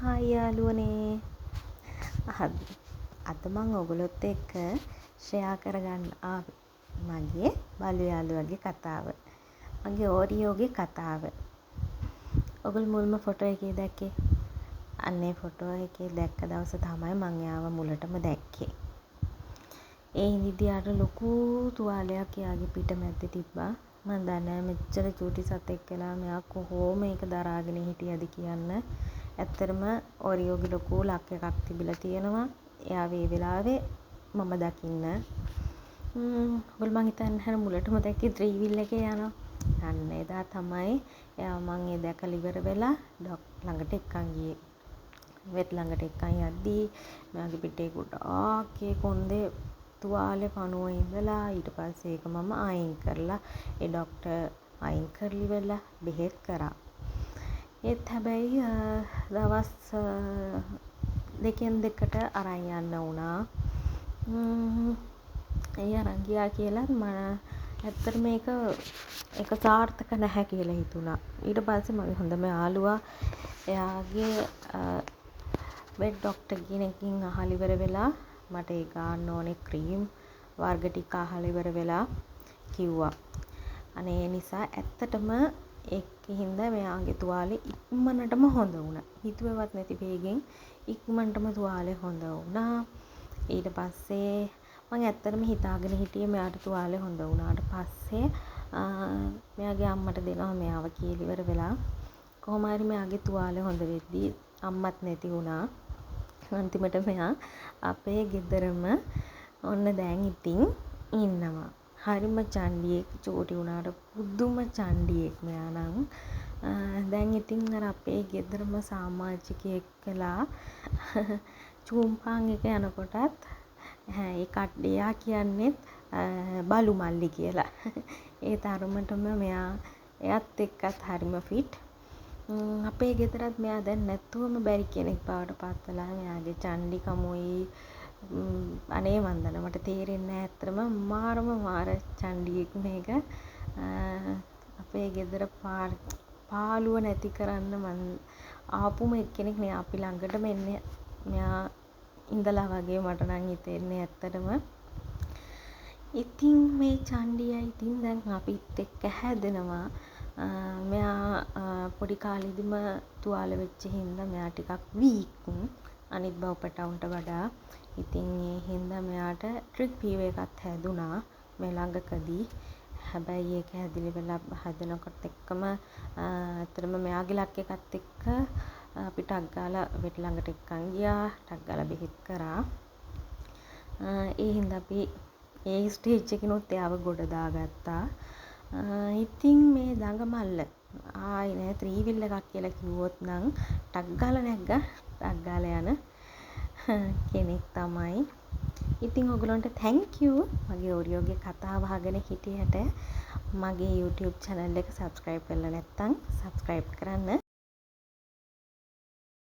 Hi යාළුවනේ. අද මම ඔයගොල්ලොත් එක්ක ෂෙයා කරගන්න ආවේ මගේ බලු යාළුවගේ කතාව. මගේ ඕරියෝගේ කතාව. ඔයගොල්ලෝ මුල්ම ෆොටෝ එකේ දැක්කේ. අන්නේ ෆොටෝ එකේ දැක්ක දවස තමයි මම එයාව මුලටම දැක්කේ. ඒ ඉඳිදියාට ලොකු තුවාලයක් එයාගේ පිට මැද්දේ තිබ්බා. මම දන්නේ මෙච්චර චූටි සතෙක් කියලා මෙයා කොහොම ඒක දරාගෙන හිටියද කියන්න. ඇත්තටම ඔරියෝගේ ලොකු ලක් එකක් තිබිලා තියෙනවා. එයා මේ වෙලාවේ මම දකින්න. ඔයගොල්ලෝ මං හිතන්නේ හැර මුලටම දැක්කේ ත්‍රිවිල් එකේ යනවා. අන්න එදා තමයි එයා මං ඒ දැකලා ඉවර වෙලා ළඟට එක්කන් ගියේ. වෙට් ළඟට එක්කන් යද්දී මෙයාගේ පිටේ ගොඩාක් ඒ කොන්දේ තුවාලේ කනුව ඉඳලා ඊට පස්සේ ඒක මම අයින් කරලා ඒ ડોක්ටර් අයින් කරලි වෙලා බෙහෙත් කරා. ඒත් හැබැයි දවස් දෙකෙන් දෙකට අරන් යන්න වුණා. ඒ අරන් ගියා කියලත් මම ඇත්තට මේක සාර්ථක නැහැ කියලා හිතුණා. ඊට පස්සේ මගේ හොඳම යාළුවා එයාගේ වෙට් ડોක්ටර් කෙනකින් අහලා ඉවර වෙලා මට ඒ ගන්න ඕනේ ක්‍රීම් වර්ග ටික අහලා ඉවර වෙලා කිව්වා. අනේ ඒ නිසා ඇත්තටම ඒකින්ද මෙයාගේ තුවාලේ ඉක්මනටම හොඳ වුණා. හිතුවේවත් නැති වේගෙන් ඉක්මනටම තුවාලේ හොඳ වුණා. ඊට පස්සේ මම ඇත්තටම හිතාගෙන හිටියේ මෙයාට තුවාලේ හොඳ වුණාට පස්සේ මෙයාගේ අම්මට දෙනවා මෙයාව කියලා ඉවර වෙලා කොහොම හරි මෙයාගේ තුවාලේ හොඳ වෙද්දී අම්මත් නැති වුණා. අන්තිමට මෙයා අපේ ගෙදරම ඔන්න දැන් ඉතින් ඉන්නවා. හරිම චණ්ඩියෙක් චූටි වුණාට පුදුම චණ්ඩියෙක් මෙයා නම්. දැන් ඉතින් අර අපේ ගෙදරම සමාජිකයෙක් වෙලා චූම්පාන් එක යනකොටත් ඒ කට්ටියා කියන්නේත් බලු මල්ලි කියලා. ඒ තරමටම මෙයා එයත් එක්කත් හරිම ෆිට්. අපේ ගෙදරත් මෙයා දැන් නැත්තුවම බැරි කෙනෙක් බවට පත් වෙලා මෙයාගේ චණ්ඩිකමුයි අනේ වන්දන මට තේරෙන්නේ නැහැ ඇත්තටම මාර චණ්ඩියෙක් මේක. අපේ ගෙදර පාළුව නැති කරන්න මං ආපුම එක්කෙනෙක් නේ අපි ළඟටම එන්නේ මෙයා ඉඳලා වගේ මට නම් හිතෙන්නේ ඇත්තටම. ඉතින් මේ චණ්ඩියා ඉතින් දැන් අපිත් එක්ක හැදෙනවා. මෙයා පොඩි කාලෙදිම තුවාල වෙච්ච හින්දා මෙයා ටිකක් වීක් අනිත් බවපටවුන්ට වඩා. ඉතින් ඒ හින්දා මෙයාට ට්‍රික් ෆීවර් එකක් හැදුනා මේ ළඟකදී. හැබැයි ඒක හැදෙනකොට එක්කම ඇත්තටම මෙයාගේ ලක් එකත් එක්ක අපි ටක් ගාලා වෙට් ළඟට එක්කන් ගියා. ටක් ගාලා බෙහෙත් කරා. ඒ හින්දා අපි ඒ ස්ටේජ් එකකිනුත් එයාව ගොඩ දාගත්තා. ඉතින් මේ දඟමල්ල ආයි නෑ ත්‍රිවිල් එකක් කියලා කිව්වොත් නම් ටක් ගාලා නැග්ගා. ටක් ගාලා යන කෙනෙක් තමයි. ඉතින් ඔයගලන්ට thank you මගේ ඔරියෝගේ කතාව අහගෙන හිටියට. මගේ YouTube channel එක subscribe කරලා නැත්නම් subscribe කරන්න.